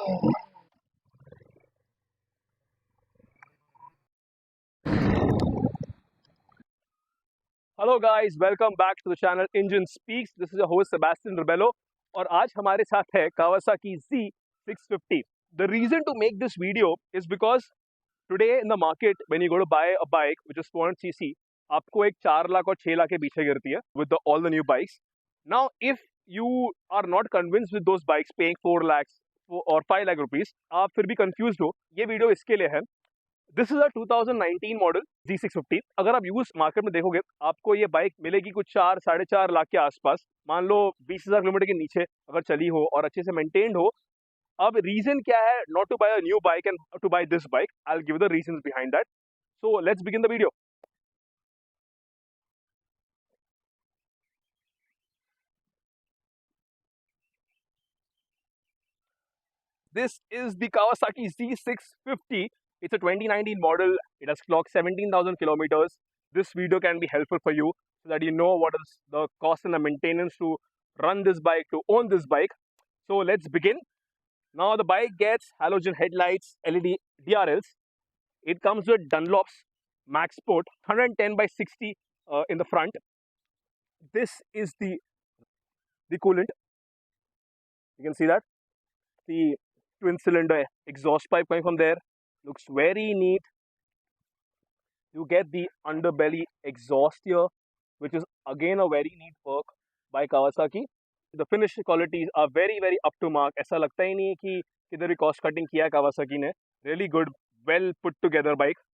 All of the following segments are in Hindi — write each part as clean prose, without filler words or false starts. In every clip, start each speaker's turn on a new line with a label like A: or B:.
A: Hello guys, welcome back to the channel engine speaks. This is your host Sebastian Rebello और आज हमारे साथ है Kawasaki Z650। The reason to make this video is because today in the market when you go to buy a bike which is 400 cc, आपको एक 4 लाख और 6 लाख के पीछे गिरती है with all the new bikes. Now if you are not convinced with those bikes paying 4 lakhs और 5 लाख रुपीस, आप फिर भी कंफ्यूज हो, ये वीडियो इसके लिए है। This is a 2019 model Z650। अगर आप यूज मार्केट में देखोगे, आपको ये बाइक मिलेगी कुछ 4-4.5 लाख के आसपास। मान लो 20,000 किलोमीटर के नीचे अगर चली हो और अच्छे से मेंटेन्ड हो। अब रीजन क्या है not to buy a new bike and to buy this bike? I will give the reasons behind that. So let's begin the video. This is the Kawasaki Z650. It's a 2019 model. It has clocked 17,000 kilometers. This video can be helpful for you so that you know what is the cost and the maintenance to run this bike, to own this bike. So let's begin. Now the bike gets halogen headlights, LED DRLs. It comes with Dunlop's Max Sport 110 by 60 in the front. This is the coolant. You can see that. The twin cylinder exhaust pipe coming from there. Looks very neat. You get the underbelly exhaust here, which is again a very neat perk by Kawasaki. The finish qualities are very very up to mark. ऐसा लगता ही नहीं है कि किधर भी cost cutting किया है Kawasaki ने. Really good, well put together bike.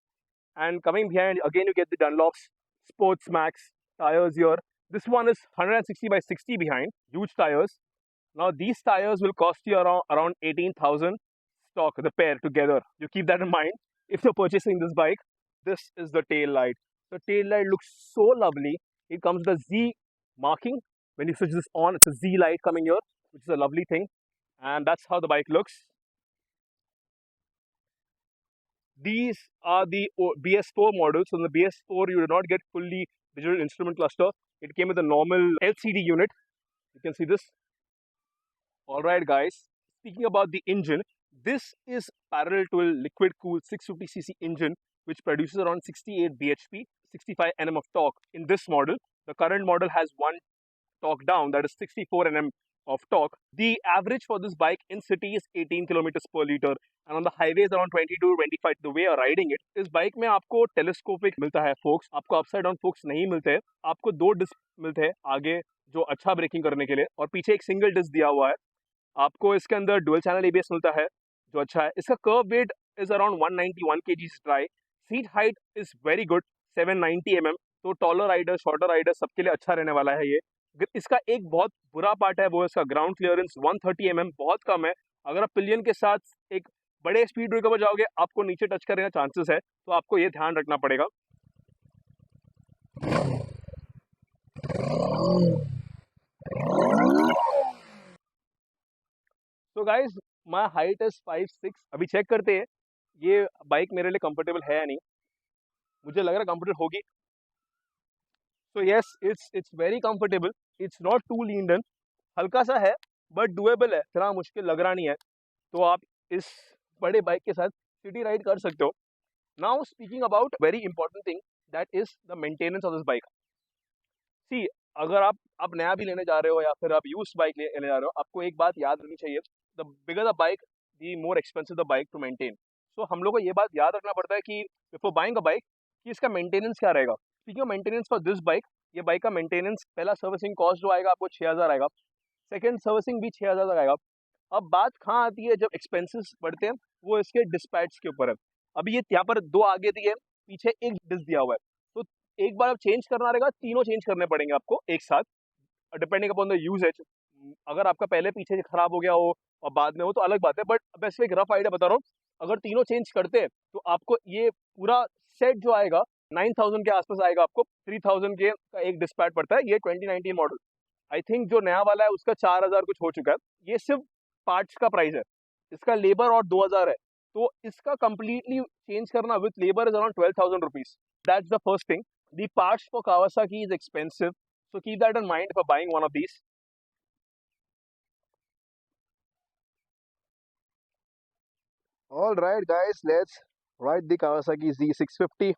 A: And coming behind, again you get the Dunlop's Sports Max tires here. This one is 160 by 60 behind, huge tires. Now these tires will cost you around 18,000 stock, the pair together. You keep that in mind if you're purchasing this bike. This is the tail light. The tail light looks so lovely. It comes with a Z marking. When you switch this on, it's a Z light coming here, which is a lovely thing. And that's how the bike looks. These are the BS4 models. So in the BS4, you did not get fully digital instrument cluster. It came with a normal LCD unit. You can see this. All right, guys. Speaking about the engine, this is parallel to a liquid cooled 650cc engine, which produces around 68 bhp, 65 Nm of torque. In this model, the current model has one torque down, that is 64 Nm of torque. The average for this bike in city is 18 kilometers per liter, and on the highways around 22-25. The way you're riding it, इस बाइक में आपको टेलीस्कोपिक मिलता है फोक्स, आपको अपसाइड डाउन फोक्स नहीं मिलते हैं। आपको दो डिस्क मिलते हैं आगे, जो अच्छा ब्रेकिंग करने के लिए, और पीछे एक सिंगल डिस्क दिया हुआ है। आपको इसके अंदर डुअल चैनल एबीएस मिलता है, जो अच्छा है। इसका curve wait is around 191 kg dry. Seat height is very good, 790 mm। तो टॉलर राइडर, शॉर्टर राइडर सबके लिए अच्छा रहने वाला है ये। इसका एक बहुत बुरा पार्ट है, वो इसका ग्राउंड क्लियरेंस 130 mm बहुत कम है। अगर आप पिलियन के साथ एक बड़े स्पीड ब्रेकर पर जाओगे, आपको नीचे टच करने का चांसेस है, तो आपको ये ध्यान रखना पड़ेगा। तो गाइज, माई हाइट इज 5'6". अभी चेक करते हैं ये बाइक मेरे लिए कंफर्टेबल है या नहीं। मुझे लग रहा है कंफर्टेबल होगी। So yes, it's very comfortable. It's not too lean in, हल्का सा है बट डुएबल है, इतना मुश्किल लग रहा नहीं है। तो आप इस बड़े बाइक के साथ सिटी राइड कर सकते हो। Now speaking about very important thing, that is the maintenance of this bike. See, अगर आप नया भी लेने जा रहे हो या फिर आप यूज बाइक लेने जा रहे हो, आपको एक बात याद रखनी चाहिए, the bigger the bike the more expensive the bike to maintain. So हम लोग को ये बात याद रखना पड़ता है कि बिफोर बाइंग अ बाइक, कि इसका मेंटेनेंस क्या रहेगा। Speaking of maintenance for this bike, ये बाइक का मेंटेनेंस, पहला सर्विसिंग कॉस्ट जो आएगा आपको 6,000 आएगा। सेकेंड सर्विसिंग भी 6,000 तक आएगा। अब बात कहाँ आती है जब एक्सपेंसेस बढ़ते हैं, वो इसके डिस्पैच के ऊपर है। अभी ये यहाँ पर दो आगे दिए, पीछे एक डिस्क दिया हुआ है, तो एक बार आप चेंज करना रहेगा, तीनों चेंज करने पड़ेंगे आपको एक साथ, डिपेंडिंग अपॉन द यूजेज। अगर आपका पहले पीछे से खराब हो गया हो और बाद में हो तो अलग बात है, बट मैं सिर्फ एक रफ आइडिया बता रहा हूँ। अगर तीनों चेंज करते हैं तो आपको ये पूरा सेट जो आएगा 9,000 के आसपास आएगा। आपको 3,000 के का एक डिस्पैच पड़ता है। ये 2019 मॉडल, आई थिंक जो नया वाला है उसका 4,000 कुछ हो चुका है। ये सिर्फ पार्ट्स का प्राइस है, इसका लेबर और 2,000 है। तो इसका कंप्लीटली चेंज करना with labour is around 12,000 rupees. That's the first thing. The parts for Kawasaki is expensive, so keep that in mind for buying one of these. All right, guys, let's ride the Kawasaki Z650.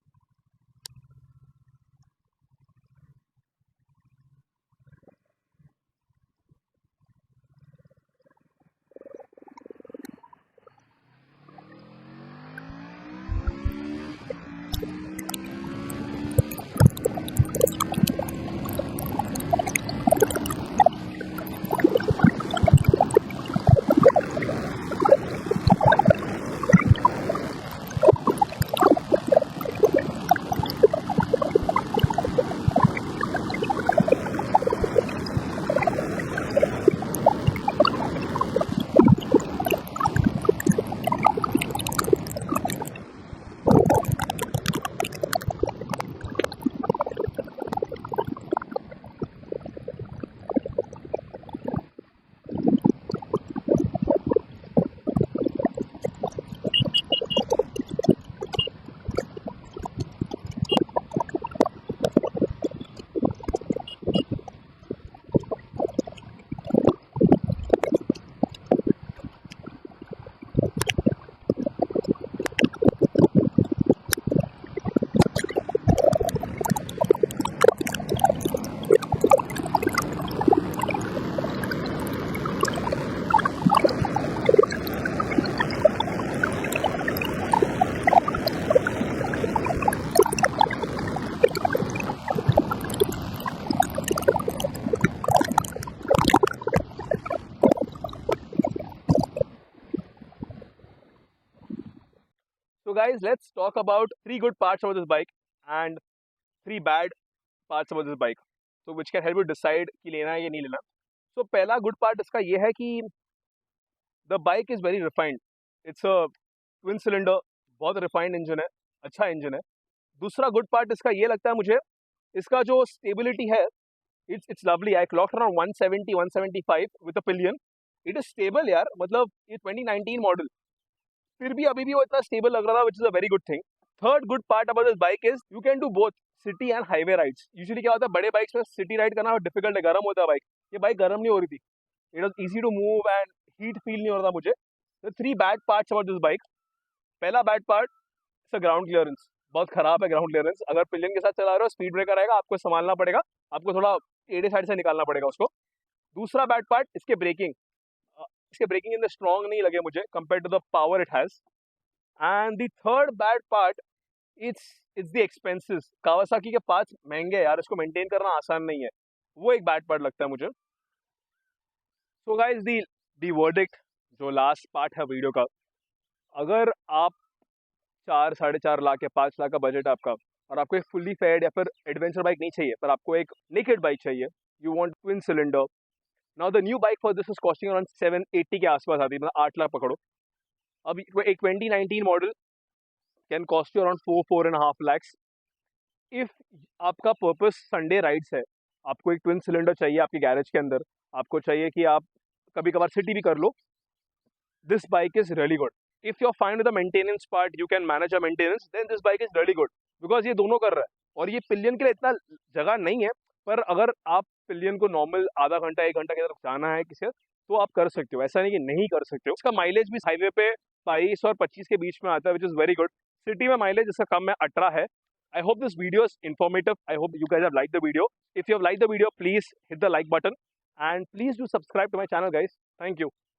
A: So guys, let's talk about three good parts about this bike and three bad parts about this bike. So which can help you decide कि लेना है या नहीं लेना. So पहला good part इसका ये है कि the bike is very refined. It's a twin cylinder, बहुत refined engine है, अच्छा engine है. दूसरा good part इसका ये लगता है मुझे, इसका जो stability है, it's lovely. I clocked around 170, 175 with a pillion. It is stable यार, मतलब ये 2019 model. फिर भी अभी भी वो इतना stable लग रहा था, which is a very good thing. Third good part about this bike is you can do both city and highway rides. Usually क्या होता है बड़े बाइक्स में city ride करना difficult है, गर्म होता है बाइक. ये बाइक गर्म नहीं हो रही थी. It was easy to move and heat feel नहीं हो रहा था मुझे. The three bad parts about this bike. पहला bad part is ground clearance. बहुत खराब है ग्राउंड क्लियरेंस. अगर पिलियन के साथ चला रहे हो स्पीड ब्रेकर आएगा, आपको संभालना पड़ेगा, आपको थोड़ा टेढ़े साइड से निकालना पड़ेगा उसको. दूसरा बैड पार्ट इसके ब्रेकिंग. इसके ब्रेकिंग इतने स्ट्रॉन्ग नहीं लगे मुझे compare to the power it has. And the third bad part it's the expenses. Kawasaki के पार्ट्स महंगे हैं यार, इसको मेंटेन करना आसान नहीं है, वो एक बैड पार्ट लगता है मुझे. सो गाइस द वर्डिक्ट, जो लास्ट पार्ट है वीडियो का, अगर आप 4 साढ़े 4 लाख या 5 लाख का बजट है आपका और आपको एक फुल्ली फेयर्ड या फिर एडवेंचर बाइक नहीं चाहिए, पर आपको एक नेकेड बाइक चाहिए, you want twin cylinder. Now the new bike for this is costing around 780 के आसपास आती है, मतलब 8 लाख पकड़ो. अब एक 2019 model can cost you around 4-4.5 lakhs. If आपका पर्पस संडे राइड्स है, आपको एक ट्विन सिलेंडर चाहिए आपके गैरेज के अंदर, आपको चाहिए कि आप कभी कभार सिटी भी कर लो, this bike is really good. If you're fine with the maintenance part, you can manage a maintenance, then this bike is really good. Because ये दोनों कर रहा है और ये पिलियन के लिए इतना जगह नहीं है, पर अगर आप पिलियन को नॉर्मल आधा घंटा 1 घंटा की तरफ जाना है किसी, तो आप कर सकते हो. ऐसा नहीं कि नहीं कर सकते हो. इसका माइलेज भी हाईवे पे 22 और 25 के बीच में आता है, which is very good. City में माइलेज इसका कम है, 18 है. I hope this video is informative. I hope you guys have liked the video. If you have liked the video, please hit the like button and please do subscribe to my channel, guys. Thank you.